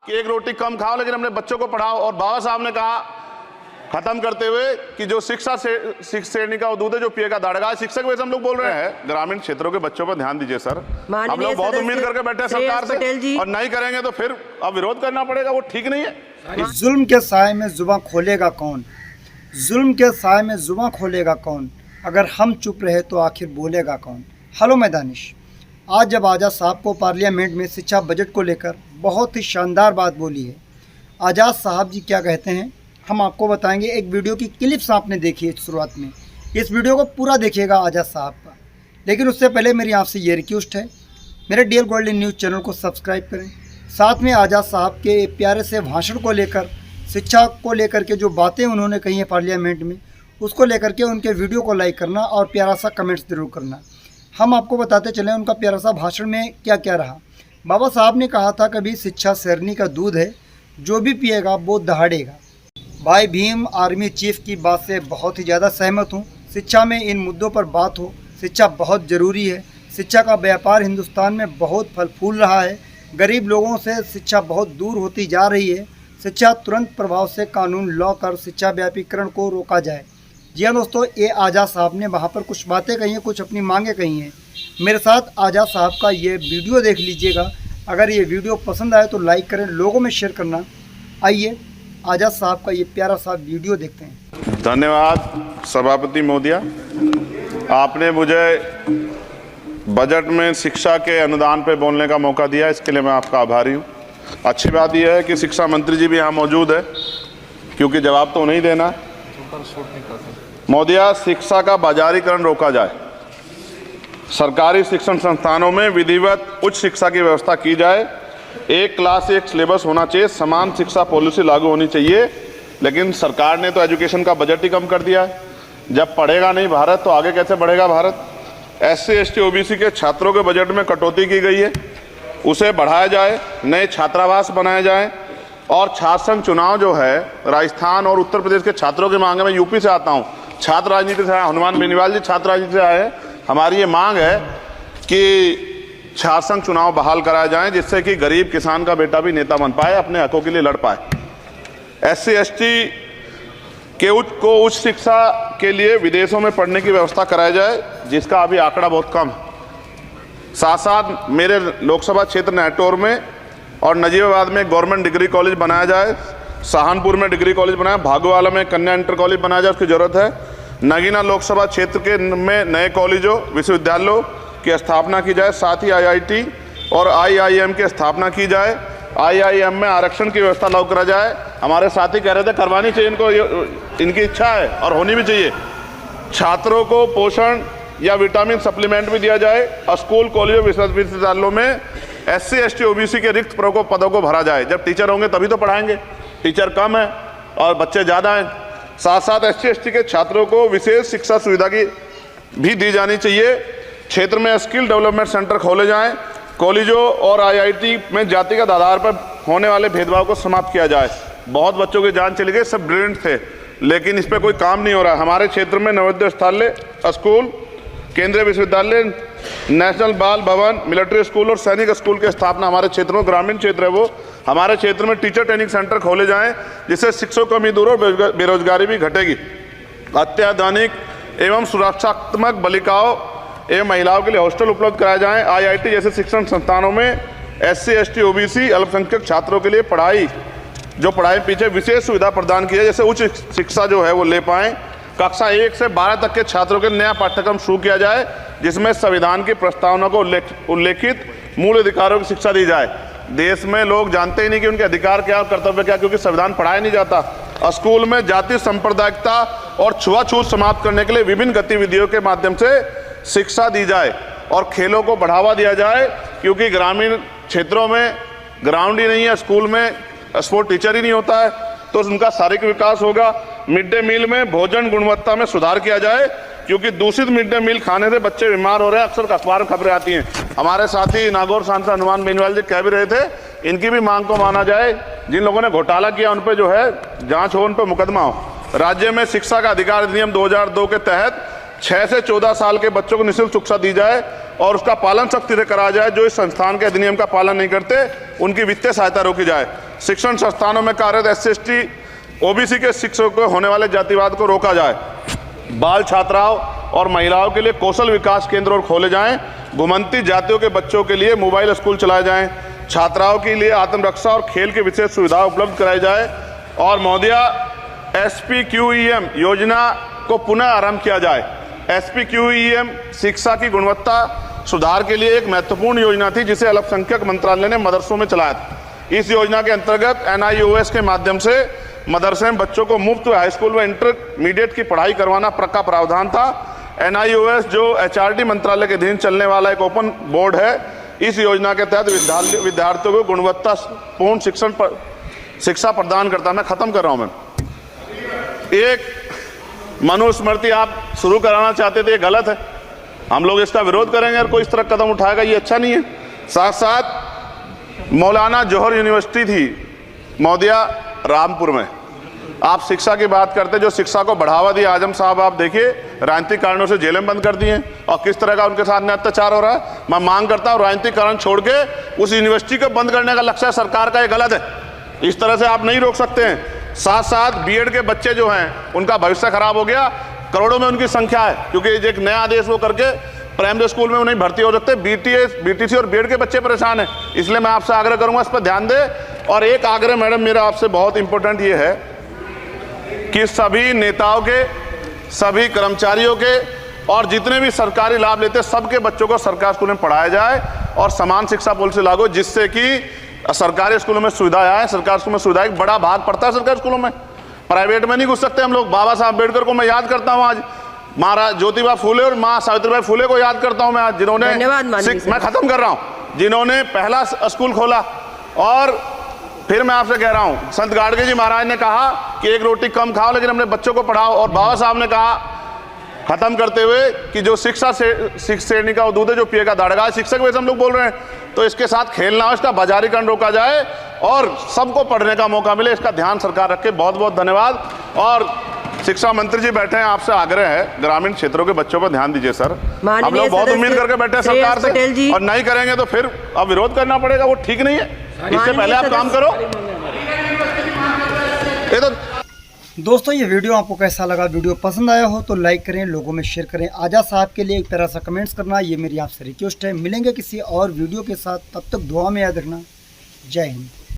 कि एक रोटी कम खाओ लेकिन अपने बच्चों को पढ़ाओ। और बाबा साहब ने कहा खत्म करते हुए कि जो शिक्षा श्रेणी का दूध है जो पिएगा दाड़ेगा। शिक्षक वैसे हम लोग बोल रहे हैं ग्रामीण क्षेत्रों के बच्चों पर ध्यान दीजिए सर। हम लोग बहुत उम्मीद करके बैठे हैं सरकार से और नहीं करेंगे तो फिर अब विरोध करना पड़ेगा, वो ठीक नहीं है। जुल्म के साए में जुबान खोलेगा कौन, जुल्म के साए में जुबान खोलेगा कौन, अगर हम चुप रहे तो आखिर बोलेगा कौन। हेलो मैं दानिश। आज जब आज़ाद साहब को पार्लियामेंट में शिक्षा बजट को लेकर बहुत ही शानदार बात बोली है। आज़ाद साहब जी क्या कहते हैं हम आपको बताएंगे। एक वीडियो की क्लिप्स आपने देखी है शुरुआत में, इस वीडियो को पूरा देखिएगा आज़ाद साहब का। लेकिन उससे पहले मेरी आपसे ये रिक्वेस्ट है, मेरे डीएल गोल्डन न्यूज़ चैनल को सब्सक्राइब करें। साथ में आज़ाद साहब के प्यारे से भाषण को लेकर, शिक्षा को लेकर के जो बातें उन्होंने कही हैं पार्लियामेंट में, उसको लेकर के उनके वीडियो को लाइक करना और प्यारा सा कमेंट्स ज़रूर करना। हम आपको बताते चलें उनका प्यारा सा भाषण में क्या क्या रहा। बाबा साहब ने कहा था कभी शिक्षा शेरनी का दूध है, जो भी पिएगा वो दहाड़ेगा। भाई भीम आर्मी चीफ की बात से बहुत ही ज़्यादा सहमत हूँ। शिक्षा में इन मुद्दों पर बात हो, शिक्षा बहुत ज़रूरी है। शिक्षा का व्यापार हिंदुस्तान में बहुत फल फूल रहा है। गरीब लोगों से शिक्षा बहुत दूर होती जा रही है। शिक्षा तुरंत प्रभाव से कानून लॉ कर शिक्षा व्यापीकरण को रोका जाए। जी हाँ दोस्तों, ये आज़ाद साहब ने वहाँ पर कुछ बातें कही हैं, कुछ अपनी मांगें कही हैं। मेरे साथ आज़ाद साहब का ये वीडियो देख लीजिएगा। अगर ये वीडियो पसंद आए तो लाइक करें, लोगों में शेयर करना। आइए आज़ाद साहब का ये प्यारा सा वीडियो देखते हैं। धन्यवाद सभापति महोदया, आपने मुझे बजट में शिक्षा के अनुदान पे बोलने का मौका दिया, इसके लिए मैं आपका आभारी हूँ। अच्छी बात यह है कि शिक्षा मंत्री जी भी यहाँ मौजूद है, क्योंकि जवाब तो नहीं देना है। महोदया, शिक्षा का बाजारीकरण रोका जाए, सरकारी शिक्षण संस्थानों में विधिवत उच्च शिक्षा की व्यवस्था की जाए, एक क्लास एक सिलेबस होना चाहिए, समान शिक्षा पॉलिसी लागू होनी चाहिए। लेकिन सरकार ने तो एजुकेशन का बजट ही कम कर दिया है। जब पढ़ेगा नहीं भारत तो आगे कैसे बढ़ेगा भारत। SC ST OBC के छात्रों के बजट में कटौती की गई है, उसे बढ़ाया जाए, नए छात्रावास बनाए जाएं और छात्र संघ चुनाव जो है राजस्थान और उत्तर प्रदेश के छात्रों की मांग है। मैं यूपी से आता हूँ, छात्र राजनीति से आया, हनुमान बेनीवाल जी छात्र राजनीति से आए हैं। हमारी ये मांग है कि छात्र संघ चुनाव बहाल कराए जाएं, जिससे कि गरीब किसान का बेटा भी नेता बन पाए, अपने हकों के लिए लड़ पाए। SC ST के उच्च शिक्षा के लिए विदेशों में पढ़ने की व्यवस्था कराई जाए, जिसका अभी आंकड़ा बहुत कम है। साथ साथ मेरे लोकसभा क्षेत्र नैटौर में और नजीबाबाद में गवर्नमेंट डिग्री कॉलेज बनाया जाए, सहारनपुर में डिग्री कॉलेज बनाया, भागोवाला में कन्या इंटर कॉलेज बनाया जाए, उसकी जरूरत है। नगीना लोकसभा क्षेत्र के में नए कॉलेजों विश्वविद्यालयों की स्थापना की जाए, साथ ही IIT और IIM की स्थापना की जाए। IIM में आरक्षण की व्यवस्था लागू करा जाए। हमारे साथी कह रहे थे करवानी चाहिए इनको, इनकी इच्छा है और होनी भी चाहिए। छात्रों को पोषण या विटामिन सप्लीमेंट भी दिया जाए और स्कूल कॉलेजों विश्वविद्यालयों में SC ST OBC के रिक्त पदों को भरा जाए। जब टीचर होंगे तभी तो पढ़ाएंगे, टीचर कम है और बच्चे ज़्यादा हैं। साथ साथ SC ST के छात्रों को विशेष शिक्षा सुविधा की भी दी जानी चाहिए। क्षेत्र में स्किल डेवलपमेंट सेंटर खोले जाएं, कॉलेजों और IIT में जातिगत आधार पर होने वाले भेदभाव को समाप्त किया जाए। बहुत बच्चों की जान चली गई, सब ब्रिलियंट थे, लेकिन इस पर कोई काम नहीं हो रहा। हमारे क्षेत्र में नवोदय विद्यालय स्कूल, केंद्रीय विश्वविद्यालय, नेशनल बाल भवन, मिलिट्री स्कूल और सैनिक स्कूल की स्थापना हमारे क्षेत्र में, ग्रामीण क्षेत्र है वो, हमारे क्षेत्र में टीचर ट्रेनिंग सेंटर खोले जाएं, जिससे शिक्षकों की कमी दूर और बेरोजगारी भी घटेगी। अत्याधुनिक एवं सुरक्षात्मक बालिकाओं एवं महिलाओं के लिए हॉस्टल उपलब्ध कराए जाएं। IIT जैसे शिक्षण संस्थानों में SC ST OBC अल्पसंख्यक छात्रों के लिए पढ़ाई पीछे विशेष सुविधा प्रदान की है, जैसे उच्च शिक्षा जो है वो ले पाएँ। कक्षा 1 से 12 तक के छात्रों के लिए नया पाठ्यक्रम शुरू किया जाए, जिसमें संविधान की प्रस्तावना को उल्लेखित मूल अधिकारों की शिक्षा दी जाए। देश में लोग जानते ही नहीं कि उनके अधिकार क्या और कर्तव्य क्या, क्योंकि संविधान पढ़ाया नहीं जाता। स्कूल में जाति सांप्रदायिकता और छुआछूत समाप्त करने के लिए विभिन्न गतिविधियों के माध्यम से शिक्षा दी जाए और खेलों को बढ़ावा दिया जाए, क्योंकि ग्रामीण क्षेत्रों में ग्राउंड ही नहीं है, स्कूल में स्पोर्ट टीचर ही नहीं होता है, तो उनका शारीरिक विकास होगा। मिड डे मील में भोजन गुणवत्ता में सुधार किया जाए, क्योंकि दूषित मिड डे मील खाने से बच्चे बीमार हो रहे हैं, अक्सर अखबार में खबरें आती हैं। हमारे साथी नागौर सांसद हनुमान बेनीवाल जी कह भी रहे थे, इनकी भी मांग को माना जाए। जिन लोगों ने घोटाला किया उन पर जो है जांच हो, उन पर मुकदमा हो। राज्य में शिक्षा का अधिकार अधिनियम 2002 के तहत 6 से 14 साल के बच्चों को निःशुल्क शिक्षा दी जाए और उसका पालन सख्ती से करा जाए। जो इस संस्थान के अधिनियम का पालन नहीं करते उनकी वित्तीय सहायता रोकी जाए। शिक्षण संस्थानों में कार्यरत SC/ST OBC के शिक्षकों को होने वाले जातिवाद को रोका जाए। बाल छात्राओं और महिलाओं के लिए कौशल विकास केंद्र और खोले जाएं। घुमंती जातियों के बच्चों के लिए मोबाइल स्कूल चलाए जाएं। छात्राओं के लिए आत्मरक्षा और खेल की विशेष सुविधाएं उपलब्ध कराई जाए। और महोदया, SPQEM योजना को पुनः आरंभ किया जाए। SPQEM शिक्षा की गुणवत्ता सुधार के लिए एक महत्वपूर्ण योजना थी जिसे अल्पसंख्यक मंत्रालय ने मदरसों में चलाया था। इस योजना के अंतर्गत NIOS के माध्यम से मदरसे में बच्चों को मुफ्त हाई स्कूल व इंटरमीडिएट की पढ़ाई करवाना का प्रावधान था। NIOS जो HRD मंत्रालय के अधीन चलने वाला एक ओपन बोर्ड है, इस योजना के तहत विद्यार्थियों को गुणवत्तापूर्ण शिक्षा प्रदान करता है। मैं खत्म कर रहा हूं। मैं एक मनुस्मृति आप शुरू कराना चाहते थे, ये गलत है। हम लोग इसका विरोध करेंगे और कोई इस तरह कदम उठाएगा, ये अच्छा नहीं है। साथ साथ मौलाना जौहर यूनिवर्सिटी थी महोदया रामपुर में, आप शिक्षा की बात करते, जो शिक्षा को बढ़ावा दिया आजम साहब, आप देखिए राजनीतिक कारणों से जेलें बंद कर दी हैं और किस तरह का उनके साथ में अत्याचार हो रहा है। मैं मांग करता हूँ राजनीतिक कारण छोड़ के उस यूनिवर्सिटी को बंद करने का लक्ष्य सरकार का ये गलत है। इस तरह से आप नहीं रोक सकते हैं। साथ साथ BEd के बच्चे जो हैं उनका भविष्य खराब हो गया, करोड़ों में उनकी संख्या है, क्योंकि एक नया आदेश वो करके प्राइमरी स्कूल में उन्हें भर्ती हो सकते। BTC और BEd के बच्चे परेशान हैं। इसलिए मैं आपसे आग्रह करूंगा इस पर ध्यान दें। और एक आग्रह मैडम मेरा आपसे बहुत इंपॉर्टेंट ये है कि सभी नेताओं के, सभी कर्मचारियों के और जितने भी सरकारी लाभ लेते हैं सबके बच्चों को सरकारी स्कूल में पढ़ाया जाए और समान शिक्षा पॉलिसी लागू, जिससे कि सरकारी स्कूलों में सुविधाएं आए। सरकारी स्कूलों में सुविधा एक बड़ा भाग पड़ता है सरकारी स्कूलों में, प्राइवेट में नहीं घुस सकते हम लोग। बाबा साहब अम्बेडकर को मैं याद करता हूँ आज, महाराज ज्योतिबा फूले और माँ सावित्रीबाई फूले को याद करता हूँ मैं आज, जिन्होंने, मैं खत्म कर रहा हूँ, जिन्होंने पहला स्कूल खोला। और फिर मैं आपसे कह रहा हूँ, संत गाडगे जी महाराज ने कहा कि एक रोटी कम खाओ लेकिन अपने बच्चों को पढ़ाओ। और बाबा साहब ने कहा खत्म करते हुए कि जो शिक्षा श्रेणी का दूध है जो पिएगा दाड़ेगा। शिक्षक वैसे हम लोग बोल रहे हैं, तो इसके साथ खेलना हो, इसका बाजारीकरण रोका जाए और सबको पढ़ने का मौका मिले, इसका ध्यान सरकार रखे। बहुत बहुत धन्यवाद। और शिक्षा मंत्री जी बैठे हैं, आपसे आग्रह है ग्रामीण क्षेत्रों के बच्चों पर ध्यान दीजिए सर। हम लोग बहुत उम्मीद करके बैठे हैं सरकार से, और नहीं करेंगे तो फिर अब विरोध करना पड़ेगा, वो ठीक नहीं है। इससे पहले आप काम करो। ये तो दोस्तों, ये वीडियो आपको कैसा लगा? वीडियो पसंद आया हो तो लाइक करें, लोगों में शेयर करें। आजाद साहब के लिए एक प्यारा सा कमेंट्स करना, ये मेरी आपसे रिक्वेस्ट है। मिलेंगे किसी और वीडियो के साथ, तब तक दुआ में याद रखना। जय हिंद।